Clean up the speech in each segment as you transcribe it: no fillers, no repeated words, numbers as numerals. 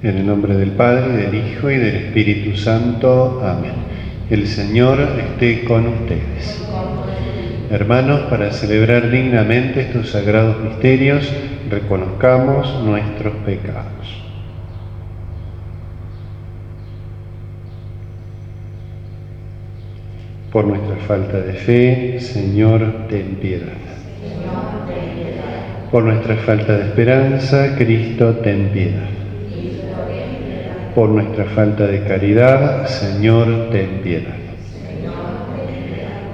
En el nombre del Padre, del Hijo y del Espíritu Santo. Amén. El Señor esté con ustedes. Hermanos, para celebrar dignamente estos sagrados misterios, reconozcamos nuestros pecados. Por nuestra falta de fe, Señor, ten piedad. Por nuestra falta de esperanza, Cristo, ten piedad. Por nuestra falta de caridad, Señor, ten piedad.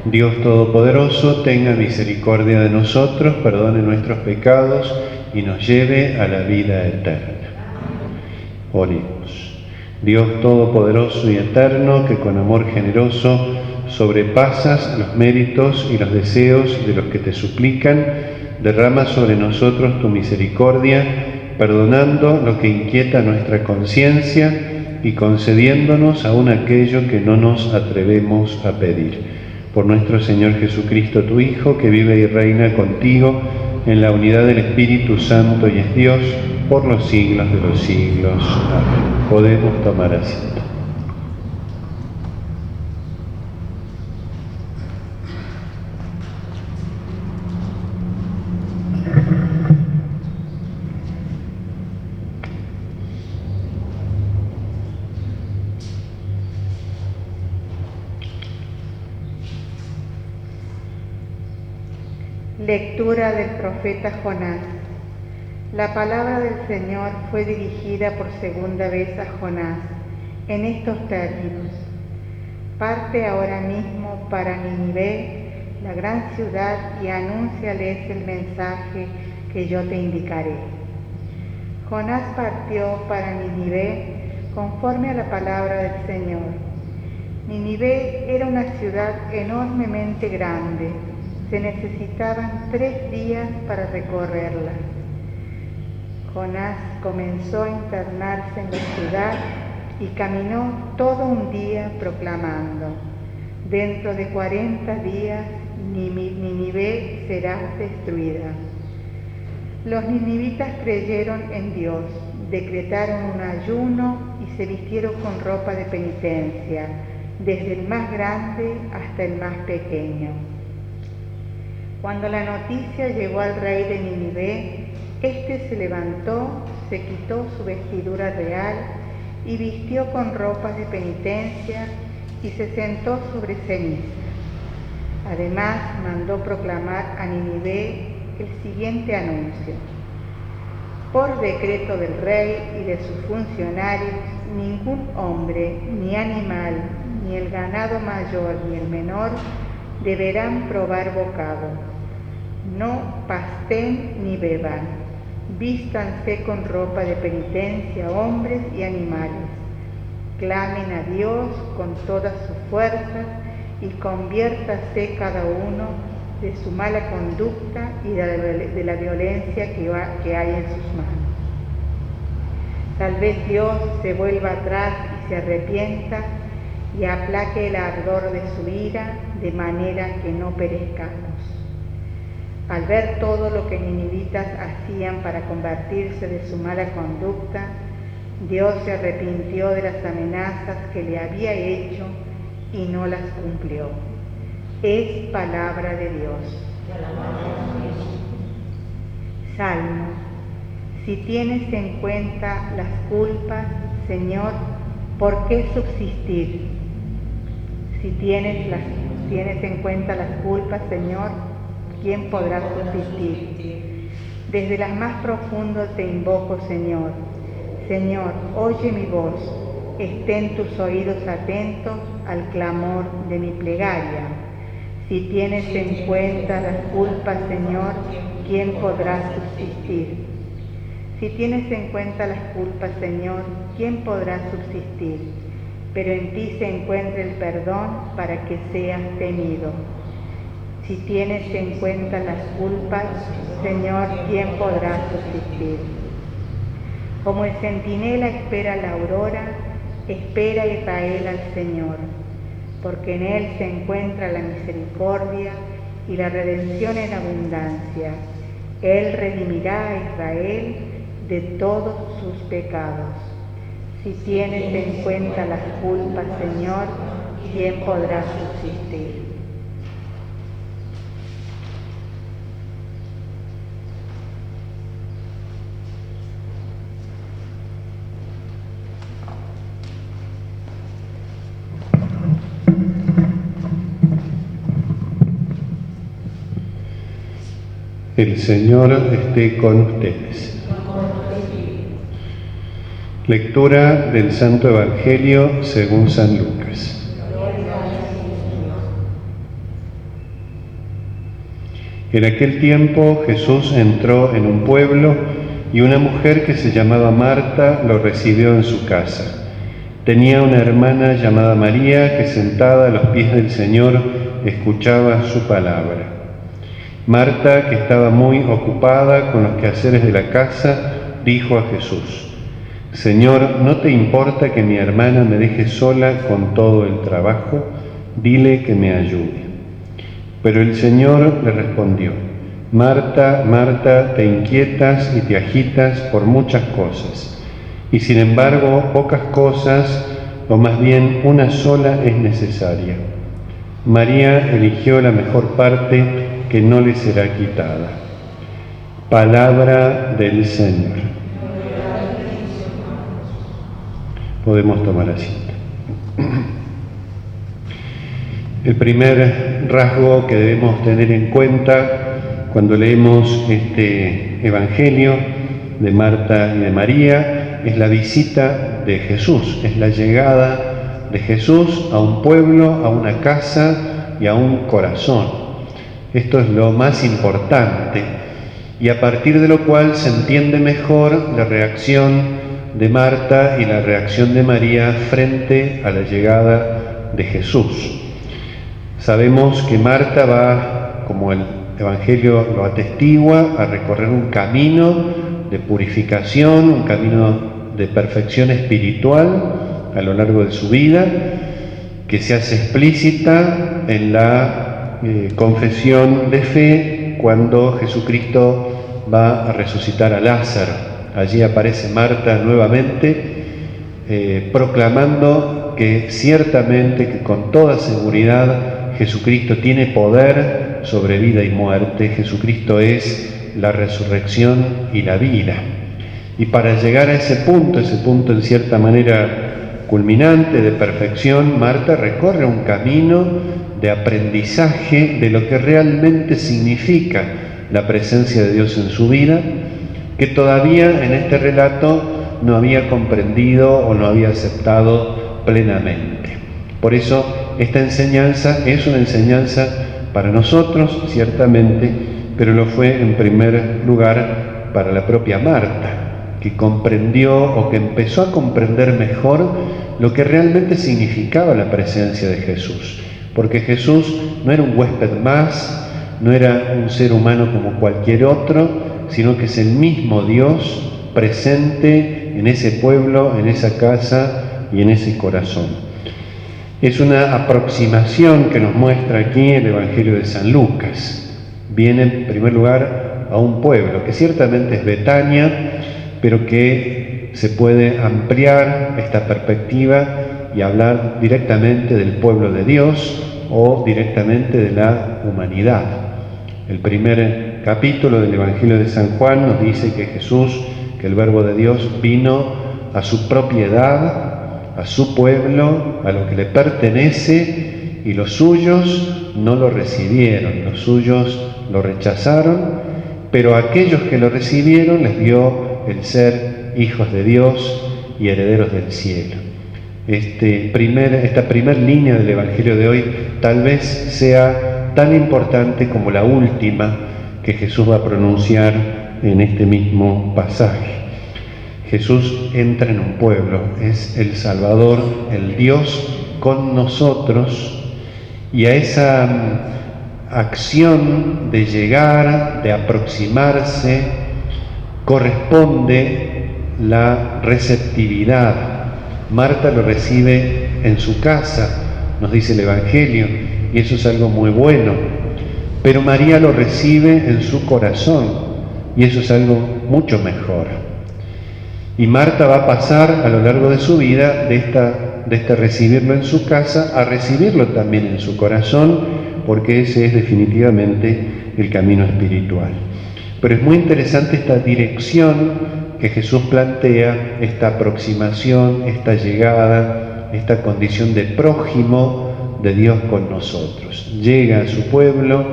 Dios Todopoderoso, tenga misericordia de nosotros, perdone nuestros pecados y nos lleve a la vida eterna. Oremos. Dios Todopoderoso y eterno, que con amor generoso sobrepasas los méritos y los deseos de los que te suplican, derrama sobre nosotros tu misericordia, perdonando lo que inquieta nuestra conciencia y concediéndonos aún aquello que no nos atrevemos a pedir. Por nuestro Señor Jesucristo, tu Hijo, que vive y reina contigo en la unidad del Espíritu Santo y es Dios por los siglos de los siglos. Amén. Podemos tomar asiento. Lectura del profeta Jonás. La palabra del Señor fue dirigida por segunda vez a Jonás, en estos términos: parte ahora mismo para Nínive, la gran ciudad, y anúnciales el mensaje que yo te indicaré. Jonás partió para Nínive conforme a la palabra del Señor. Nínive era una ciudad enormemente grande. Se necesitaban 3 días para recorrerla. Jonás comenzó a internarse en la ciudad y caminó todo un día proclamando: dentro de 40 días Nínive será destruida. Los ninivitas creyeron en Dios, decretaron un ayuno y se vistieron con ropa de penitencia, desde el más grande hasta el más pequeño. Cuando la noticia llegó al rey de Nínive, éste se levantó, se quitó su vestidura real y vistió con ropas de penitencia y se sentó sobre ceniza. Además, mandó proclamar a Nínive el siguiente anuncio: por decreto del rey y de sus funcionarios, ningún hombre, ni animal, ni el ganado mayor ni el menor deberán probar bocado. No pasten ni beban. Vístanse con ropa de penitencia hombres y animales. Clamen a Dios con todas sus fuerzas y conviértase cada uno de su mala conducta y de la violencia que hay en sus manos. Tal vez Dios se vuelva atrás y se arrepienta y aplaque el ardor de su ira, de manera que no perezcamos. Al ver todo lo que ninivitas hacían para convertirse de su mala conducta, Dios se arrepintió de las amenazas que le había hecho y no las cumplió. Es palabra de Dios. Salmo. Si tienes en cuenta las culpas, Señor, ¿por qué subsistir? Si tienes en cuenta las culpas, Señor, ¿quién podrá subsistir? Desde las más profundas te invoco, Señor. Señor, oye mi voz. Estén tus oídos atentos al clamor de mi plegaria. Si tienes en cuenta las culpas, Señor, ¿quién podrá subsistir? Si tienes en cuenta las culpas, Señor, ¿quién podrá subsistir? Pero en ti se encuentra el perdón para que seas temido. Si tienes en cuenta las culpas, Señor, ¿quién podrá subsistir? Como el centinela espera la aurora, espera Israel al Señor, porque en Él se encuentra la misericordia y la redención en abundancia. Él redimirá a Israel de todos sus pecados. Si tienes en cuenta las culpas, Señor, ¿quién podrá subsistir? El Señor esté con ustedes. Lectura del Santo Evangelio según San Lucas. En aquel tiempo Jesús entró en un pueblo y una mujer que se llamaba Marta lo recibió en su casa. Tenía una hermana llamada María que sentada a los pies del Señor escuchaba su palabra. Marta, que estaba muy ocupada con los quehaceres de la casa, dijo a Jesús: Señor, ¿no te importa que mi hermana me deje sola con todo el trabajo? Dile que me ayude. Pero el Señor le respondió: Marta, Marta, te inquietas y te agitas por muchas cosas, y sin embargo pocas cosas, o más bien una sola, es necesaria. María eligió la mejor parte que no le será quitada. Palabra del Señor. Podemos tomar asiento. El primer rasgo que debemos tener en cuenta cuando leemos este Evangelio de Marta y de María es la visita de Jesús, es la llegada de Jesús a un pueblo, a una casa y a un corazón. Esto es lo más importante, y a partir de lo cual se entiende mejor la reacción de Marta y la reacción de María frente a la llegada de Jesús. Sabemos que Marta va, como el Evangelio lo atestigua, a recorrer un camino de purificación, un camino de perfección espiritual a lo largo de su vida, que se hace explícita en la confesión de fe cuando Jesucristo va a resucitar a Lázaro. Allí aparece Marta nuevamente proclamando que ciertamente, que con toda seguridad, Jesucristo tiene poder sobre vida y muerte. Jesucristo es la resurrección y la vida. Y para llegar a ese punto en cierta manera culminante de perfección, Marta recorre un camino de aprendizaje de lo que realmente significa la presencia de Dios en su vida, que todavía en este relato no había comprendido o no había aceptado plenamente. Por eso esta enseñanza es una enseñanza para nosotros, ciertamente, pero lo fue en primer lugar para la propia Marta, que comprendió o que empezó a comprender mejor lo que realmente significaba la presencia de Jesús. Porque Jesús no era un huésped más, no era un ser humano como cualquier otro, sino que es el mismo Dios presente en ese pueblo, en esa casa y en ese corazón. Es una aproximación que nos muestra aquí el Evangelio de San Lucas. Viene en primer lugar a un pueblo, que ciertamente es Betania, pero que se puede ampliar esta perspectiva y hablar directamente del pueblo de Dios o directamente de la humanidad. El primer capítulo del Evangelio de San Juan nos dice que Jesús, que el Verbo de Dios, vino a su propiedad, a su pueblo, a lo que le pertenece, y los suyos no lo recibieron, los suyos lo rechazaron, pero a aquellos que lo recibieron les dio el ser hijos de Dios y herederos del cielo. Esta primer línea del Evangelio de hoy tal vez sea tan importante como la última que Jesús va a pronunciar en este mismo pasaje. Jesús entra en un pueblo, es el Salvador, el Dios con nosotros, y a esa acción de llegar, de aproximarse, corresponde la receptividad. Marta lo recibe en su casa, nos dice el Evangelio, y eso es algo muy bueno. Pero María lo recibe en su corazón, y eso es algo mucho mejor. Y Marta va a pasar a lo largo de su vida de este recibirlo en su casa a recibirlo también en su corazón, porque ese es definitivamente el camino espiritual. Pero es muy interesante esta dirección que Jesús plantea, esta aproximación, esta llegada, esta condición de prójimo de Dios con nosotros. Llega a su pueblo,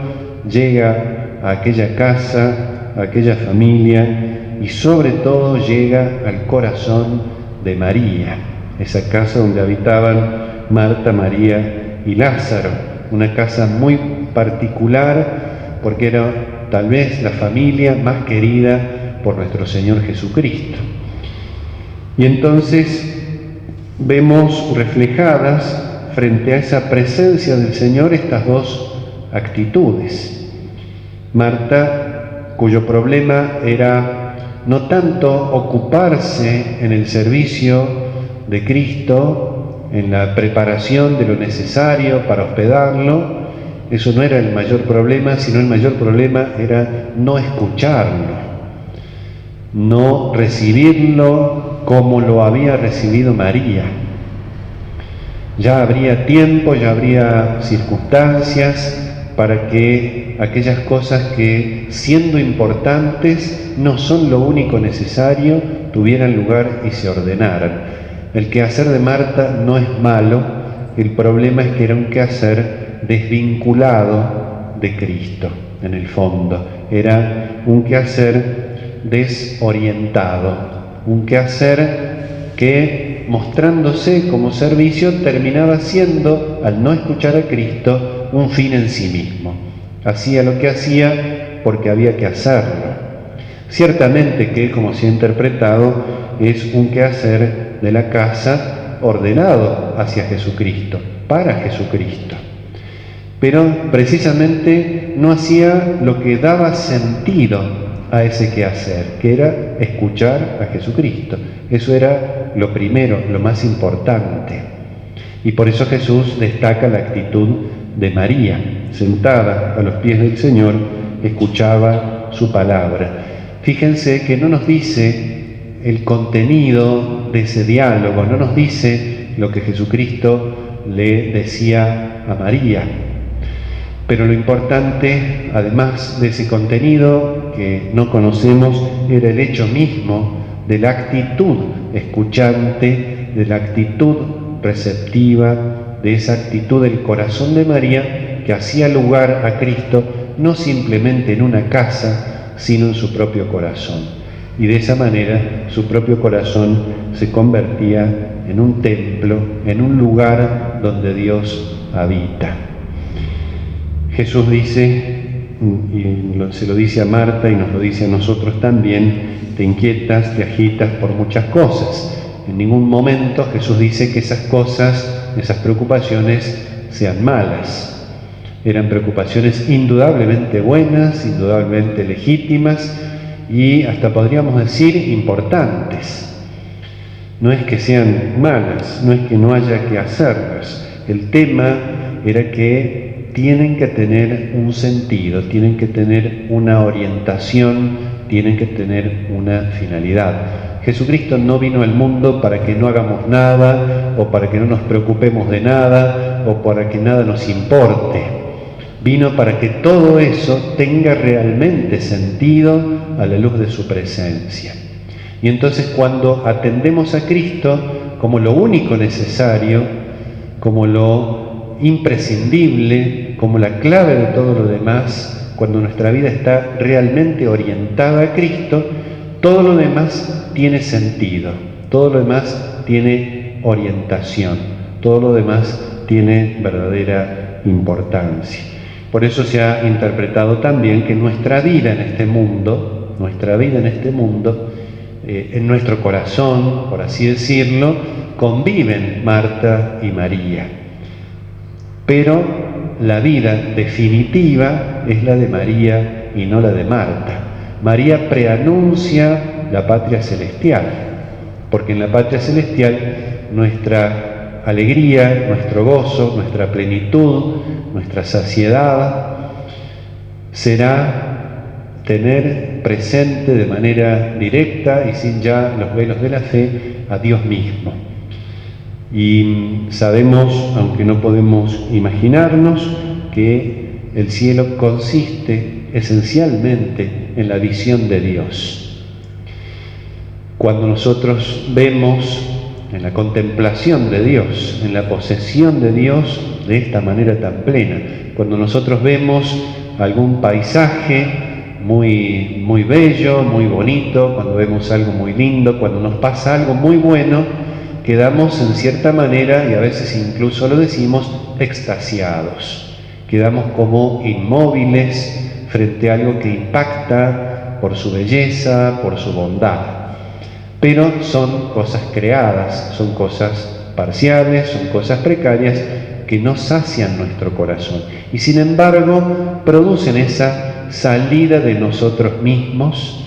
llega a aquella casa, a aquella familia y sobre todo llega al corazón de María, esa casa donde habitaban Marta, María y Lázaro, una casa muy particular porque era tal vez la familia más querida por nuestro Señor Jesucristo. Y entonces vemos reflejadas frente a esa presencia del Señor estas dos actitudes. Marta, cuyo problema era no tanto ocuparse en el servicio de Cristo, en la preparación de lo necesario para hospedarlo, eso no era el mayor problema, sino el mayor problema era no escucharlo, no recibirlo como lo había recibido María. Ya habría tiempo, ya habría circunstancias para que aquellas cosas que, siendo importantes, no son lo único necesario, tuvieran lugar y se ordenaran. El quehacer de Marta no es malo, el problema es que era un quehacer desvinculado de Cristo, en el fondo. Era un quehacer desorientado, un quehacer que, mostrándose como servicio, terminaba siendo, al no escuchar a Cristo, un fin en sí mismo. Hacía lo que hacía porque había que hacerlo. Ciertamente que, como se ha interpretado, es un quehacer de la casa ordenado hacia Jesucristo, para Jesucristo. Pero precisamente no hacía lo que daba sentido a ese quehacer, que era escuchar a Jesucristo. Eso era lo primero, lo más importante. Y por eso Jesús destaca la actitud de María, sentada a los pies del Señor, escuchaba su palabra. Fíjense que no nos dice el contenido de ese diálogo, no nos dice lo que Jesucristo le decía a María. Pero lo importante, además de ese contenido que no conocemos, era el hecho mismo de la actitud escuchante, de la actitud receptiva, de esa actitud del corazón de María que hacía lugar a Cristo no simplemente en una casa, sino en su propio corazón. Y de esa manera su propio corazón se convertía en un templo, en un lugar donde Dios habita. Jesús dice, y se lo dice a Marta y nos lo dice a nosotros también, te inquietas, te agitas por muchas cosas. En ningún momento Jesús dice que esas cosas, esas preocupaciones sean malas. Eran preocupaciones indudablemente buenas, indudablemente legítimas y hasta podríamos decir importantes. No es que sean malas, no es que no haya que hacerlas. El tema era que tienen que tener un sentido, tienen que tener una orientación, tienen que tener una finalidad. Jesucristo no vino al mundo para que no hagamos nada, o para que no nos preocupemos de nada, o para que nada nos importe. Vino para que todo eso tenga realmente sentido a la luz de su presencia. Y entonces cuando atendemos a Cristo como lo único necesario, como lo imprescindible, como la clave de todo lo demás, cuando nuestra vida está realmente orientada a Cristo, todo lo demás tiene sentido, todo lo demás tiene orientación, todo lo demás tiene verdadera importancia. Por eso se ha interpretado también que nuestra vida en este mundo, en nuestro corazón, por así decirlo, conviven Marta y María. Pero la vida definitiva es la de María y no la de Marta. María preanuncia la patria celestial, porque en la patria celestial nuestra alegría, nuestro gozo, nuestra plenitud, nuestra saciedad será tener presente de manera directa y sin ya los velos de la fe a Dios mismo. Y sabemos, aunque no podemos imaginarnos, que el cielo consiste esencialmente en la visión de Dios. Cuando nosotros vemos en la contemplación de Dios, en la posesión de Dios de esta manera tan plena, cuando nosotros vemos algún paisaje muy bello, muy bonito, cuando vemos algo muy lindo, cuando nos pasa algo muy bueno, quedamos en cierta manera, y a veces incluso lo decimos, extasiados. Quedamos como inmóviles frente a algo que impacta por su belleza, por su bondad. Pero son cosas creadas, son cosas parciales, son cosas precarias que no sacian nuestro corazón. Y sin embargo, producen esa salida de nosotros mismos.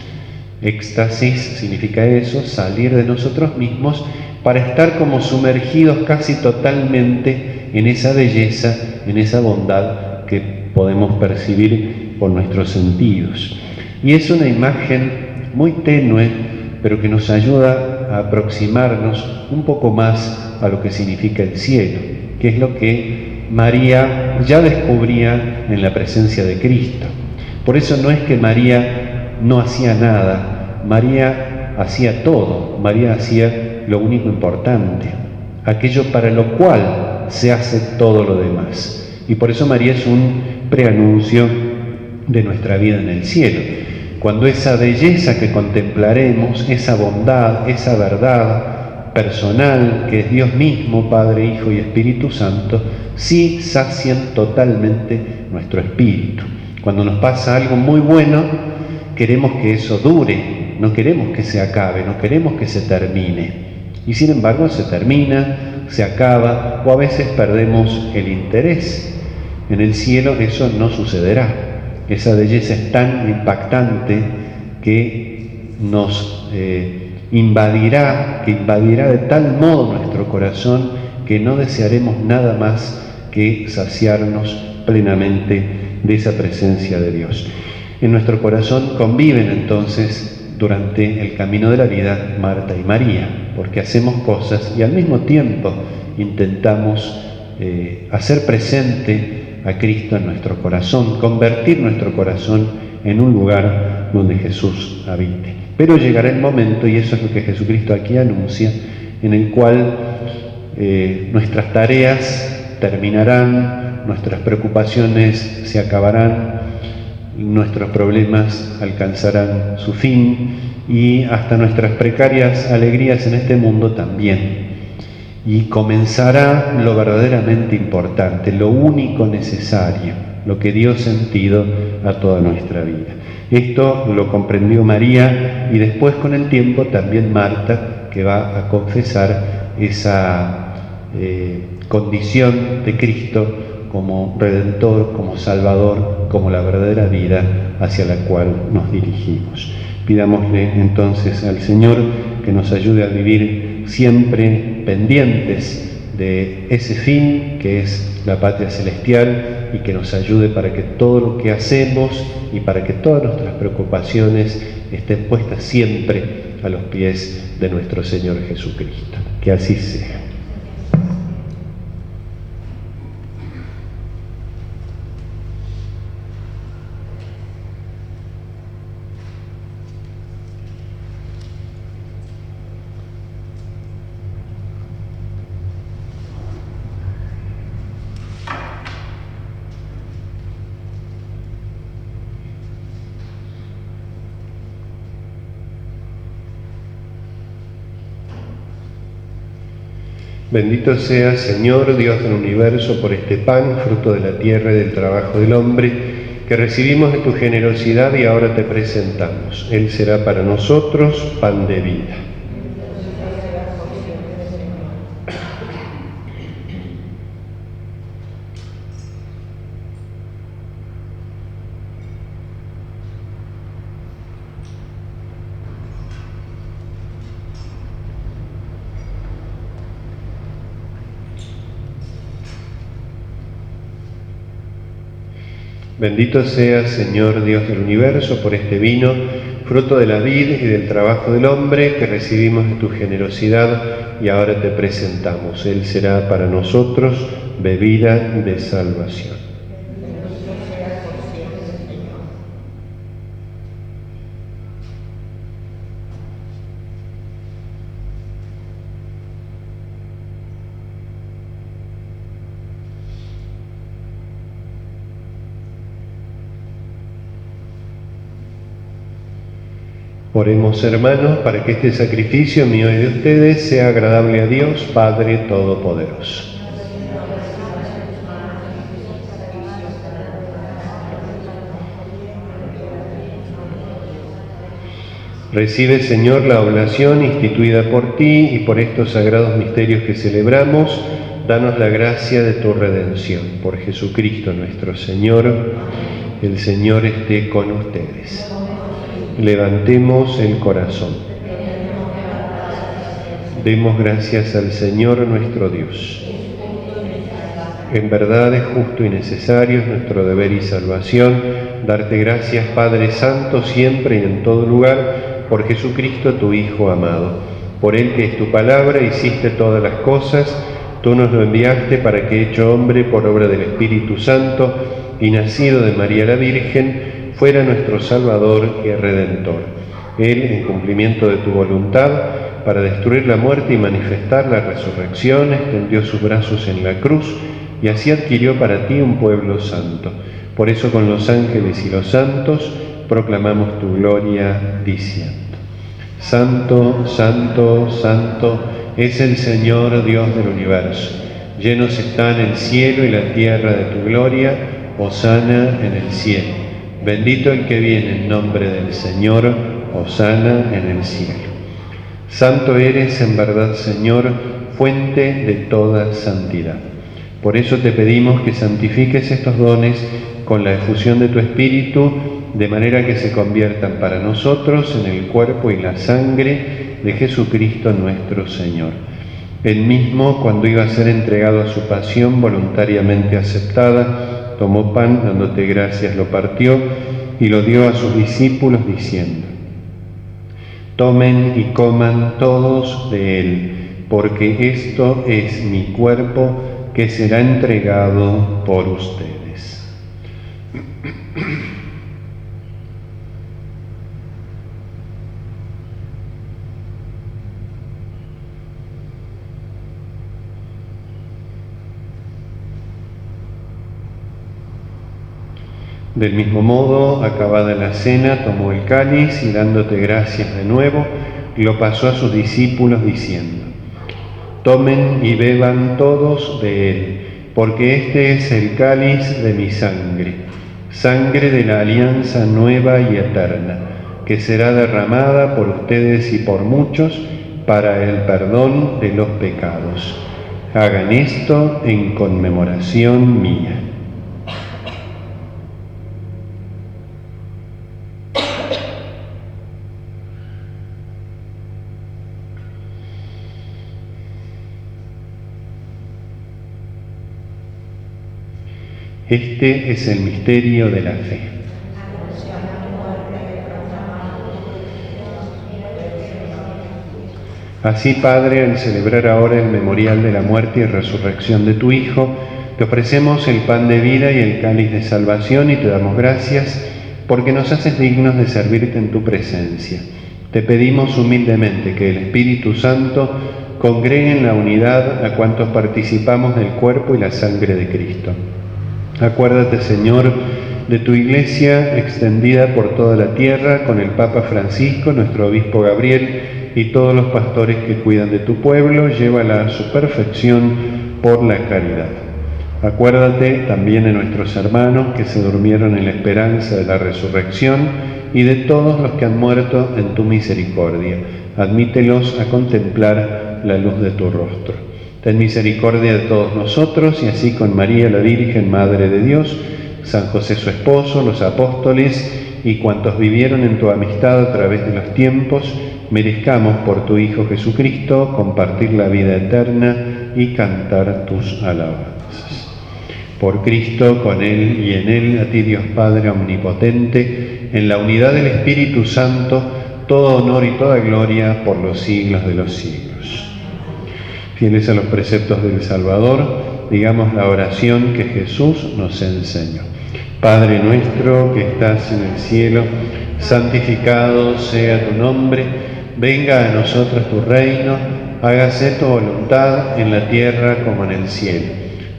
Éxtasis significa eso, salir de nosotros mismos para estar como sumergidos casi totalmente en esa belleza, en esa bondad que podemos percibir con nuestros sentidos. Y es una imagen muy tenue, pero que nos ayuda a aproximarnos un poco más a lo que significa el cielo, que es lo que María ya descubría en la presencia de Cristo. Por eso no es que María no hacía nada, María hacía todo, María hacía lo único importante, aquello para lo cual se hace todo lo demás. Y por eso María es un preanuncio de nuestra vida en el cielo. Cuando esa belleza que contemplaremos, esa bondad, esa verdad personal que es Dios mismo, Padre, Hijo y Espíritu Santo, sí sacian totalmente nuestro espíritu. Cuando nos pasa algo muy bueno, queremos que eso dure, no queremos que se acabe, no queremos que se termine. Y sin embargo se termina, se acaba, o a veces perdemos el interés. En el cielo eso no sucederá. Esa belleza es tan impactante que nos invadirá de tal modo nuestro corazón que no desearemos nada más que saciarnos plenamente de esa presencia de Dios. En nuestro corazón conviven entonces durante el camino de la vida Marta y María, porque hacemos cosas y al mismo tiempo intentamos hacer presente a Cristo en nuestro corazón, convertir nuestro corazón en un lugar donde Jesús habite. Pero llegará el momento, y eso es lo que Jesucristo aquí anuncia, en el cual nuestras tareas terminarán, nuestras preocupaciones se acabarán, nuestros problemas alcanzarán su fin y hasta nuestras precarias alegrías en este mundo también. Y comenzará lo verdaderamente importante, lo único necesario, lo que dio sentido a toda nuestra vida. Esto lo comprendió María y después con el tiempo también Marta, que va a confesar esa condición de Cristo como Redentor, como Salvador, como la verdadera vida hacia la cual nos dirigimos. Pidámosle entonces al Señor que nos ayude a vivir siempre pendientes de ese fin que es la patria celestial y que nos ayude para que todo lo que hacemos y para que todas nuestras preocupaciones estén puestas siempre a los pies de nuestro Señor Jesucristo. Que así sea. Bendito seas, Señor, Dios del universo, por este pan, fruto de la tierra y del trabajo del hombre, que recibimos de tu generosidad y ahora te presentamos. Él será para nosotros pan de vida. Bendito seas, Señor Dios del universo, por este vino, fruto de la vid y del trabajo del hombre que recibimos de tu generosidad y ahora te presentamos. Él será para nosotros bebida de salvación. Oremos, hermanos, para que este sacrificio mío y de ustedes sea agradable a Dios, Padre Todopoderoso. Recibe, Señor, la oblación instituida por ti y por estos sagrados misterios que celebramos, danos la gracia de tu redención. Por Jesucristo nuestro Señor, el Señor esté con ustedes. Levantemos el corazón. Demos gracias al Señor nuestro Dios. En verdad es justo y necesario, es nuestro deber y salvación, darte gracias, Padre Santo, siempre y en todo lugar, por Jesucristo tu Hijo amado. Por Él, que es tu palabra, hiciste todas las cosas, tú nos lo enviaste para que, hecho hombre por obra del Espíritu Santo y nacido de María la Virgen, fuera nuestro Salvador y Redentor. Él, en cumplimiento de tu voluntad, para destruir la muerte y manifestar la resurrección, extendió sus brazos en la cruz y así adquirió para ti un pueblo santo. Por eso con los ángeles y los santos proclamamos tu gloria diciendo: Santo, santo, santo es el Señor Dios del universo. Llenos están el cielo y la tierra de tu gloria. Hosana en el cielo. Bendito el que viene en nombre del Señor, hosana en el cielo. Santo eres en verdad, Señor, fuente de toda santidad. Por eso te pedimos que santifiques estos dones con la efusión de tu Espíritu, de manera que se conviertan para nosotros en el cuerpo y la sangre de Jesucristo nuestro Señor. Él mismo, cuando iba a ser entregado a su pasión voluntariamente aceptada, tomó pan, dándote gracias, lo partió y lo dio a sus discípulos diciendo: Tomen y coman todos de él, porque esto es mi cuerpo que será entregado por ustedes. Del mismo modo, acabada la cena, tomó el cáliz y dándote gracias de nuevo, lo pasó a sus discípulos diciendo: Tomen y beban todos de él, porque este es el cáliz de mi sangre, sangre de la alianza nueva y eterna, que será derramada por ustedes y por muchos para el perdón de los pecados. Hagan esto en conmemoración mía. Este es el misterio de la fe. Así, Padre, al celebrar ahora el memorial de la muerte y resurrección de tu Hijo, te ofrecemos el pan de vida y el cáliz de salvación y te damos gracias porque nos haces dignos de servirte en tu presencia. Te pedimos humildemente que el Espíritu Santo congregue en la unidad a cuantos participamos del cuerpo y la sangre de Cristo. Acuérdate, Señor, de tu Iglesia extendida por toda la tierra, con el Papa Francisco, nuestro Obispo Gabriel y todos los pastores que cuidan de tu pueblo, llévala a su perfección por la caridad. Acuérdate también de nuestros hermanos que se durmieron en la esperanza de la resurrección y de todos los que han muerto en tu misericordia. Admítelos a contemplar la luz de tu rostro. Ten misericordia de todos nosotros y así con María la Virgen, Madre de Dios, San José su esposo, los apóstoles y cuantos vivieron en tu amistad a través de los tiempos, merezcamos por tu Hijo Jesucristo compartir la vida eterna y cantar tus alabanzas. Por Cristo, con Él y en Él, a ti Dios Padre Omnipotente, en la unidad del Espíritu Santo, todo honor y toda gloria por los siglos de los siglos. Fieles a los preceptos del Salvador, digamos la oración que Jesús nos enseñó. Padre nuestro que estás en el cielo, santificado sea tu nombre, venga a nosotros tu reino, hágase tu voluntad en la tierra como en el cielo.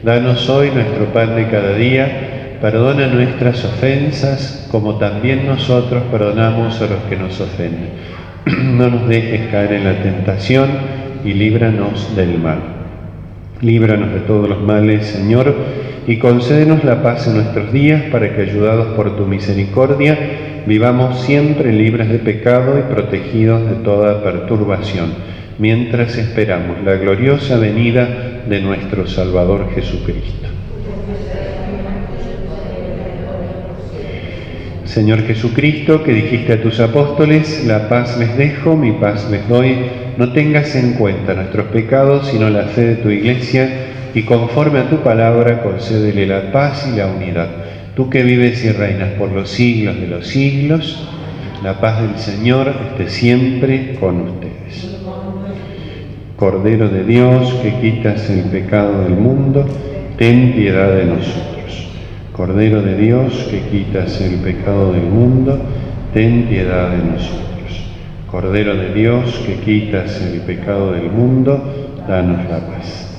Danos hoy nuestro pan de cada día, perdona nuestras ofensas como también nosotros perdonamos a los que nos ofenden. No nos dejes caer en la tentación y líbranos del mal. Líbranos de todos los males, Señor, y concédenos la paz en nuestros días para que, ayudados por tu misericordia, vivamos siempre libres de pecado y protegidos de toda perturbación, mientras esperamos la gloriosa venida de nuestro Salvador Jesucristo. Señor Jesucristo, que dijiste a tus apóstoles, la paz les dejo, mi paz les doy, no tengas en cuenta nuestros pecados, sino la fe de tu Iglesia, y conforme a tu palabra concédele la paz y la unidad. Tú que vives y reinas por los siglos de los siglos, la paz del Señor esté siempre con ustedes. Cordero de Dios, que quitas el pecado del mundo, ten piedad de nosotros. Cordero de Dios, que quitas el pecado del mundo, ten piedad de nosotros. Cordero de Dios, que quitas el pecado del mundo, danos la paz.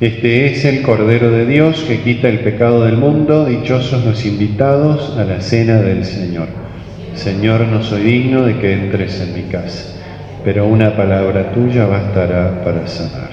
Este es el Cordero de Dios que quita el pecado del mundo. Dichosos los invitados a la cena del Señor. Señor, no soy digno de que entres en mi casa, pero una palabra tuya bastará para sanarme.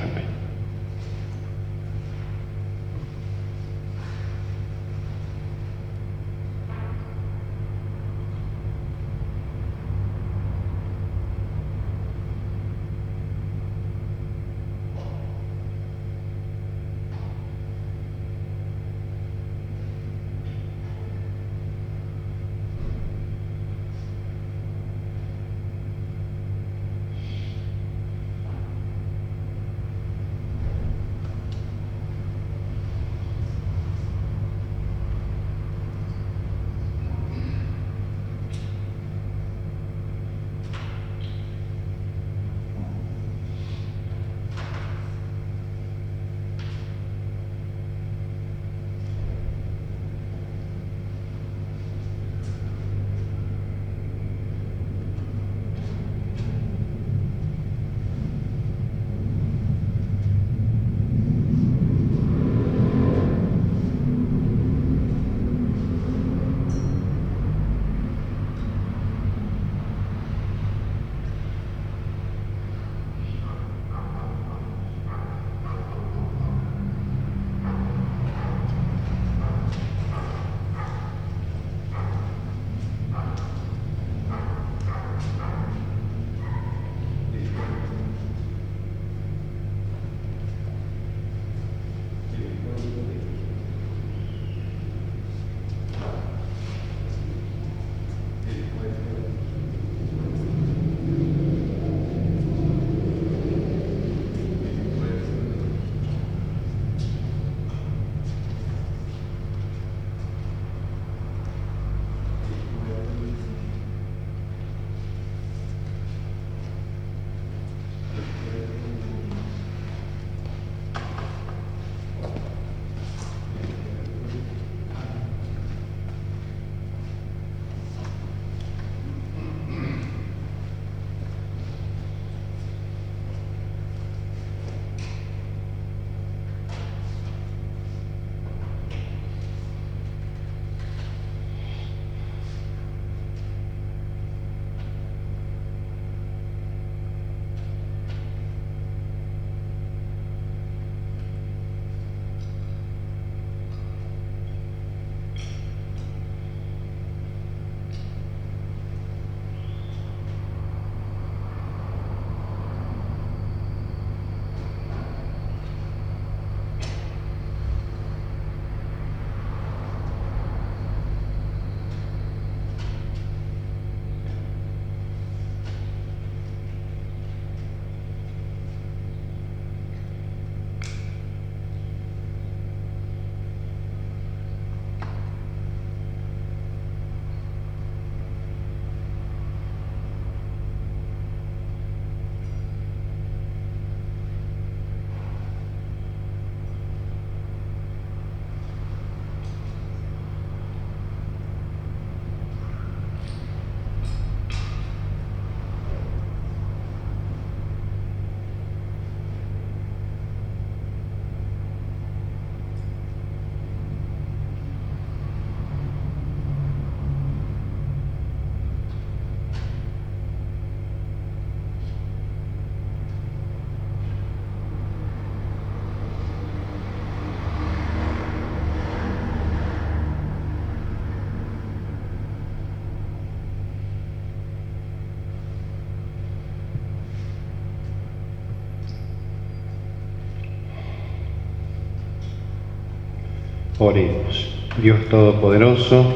Oremos. Dios Todopoderoso,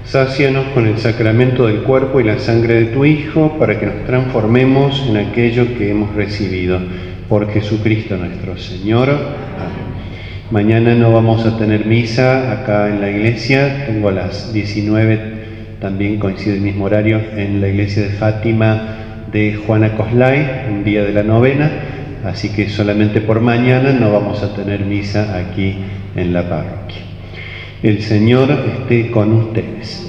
sácianos con el sacramento del cuerpo y la sangre de tu Hijo, para que nos transformemos en aquello que hemos recibido. Por Jesucristo nuestro Señor. Amén. Mañana no vamos a tener misa acá en la iglesia. Tengo a las 19, también coincide el mismo horario, en la iglesia de Fátima de Juana Coslay, un día de la novena. Así que solamente por mañana no vamos a tener misa aquí en la parroquia. El Señor esté con ustedes.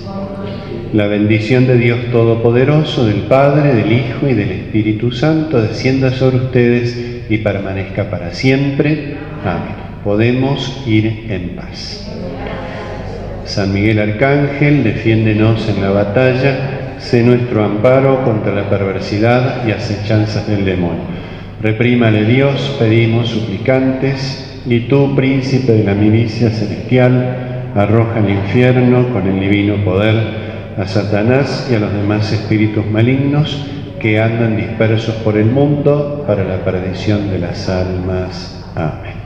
La bendición de Dios Todopoderoso, del Padre, del Hijo y del Espíritu Santo descienda sobre ustedes y permanezca para siempre. Amén. Podemos ir en paz. San Miguel Arcángel, defiéndenos en la batalla, sé nuestro amparo contra la perversidad y acechanzas del demonio. Reprímale Dios, pedimos suplicantes, y tú, príncipe de la milicia celestial, arroja al infierno con el divino poder a Satanás y a los demás espíritus malignos que andan dispersos por el mundo para la perdición de las almas. Amén.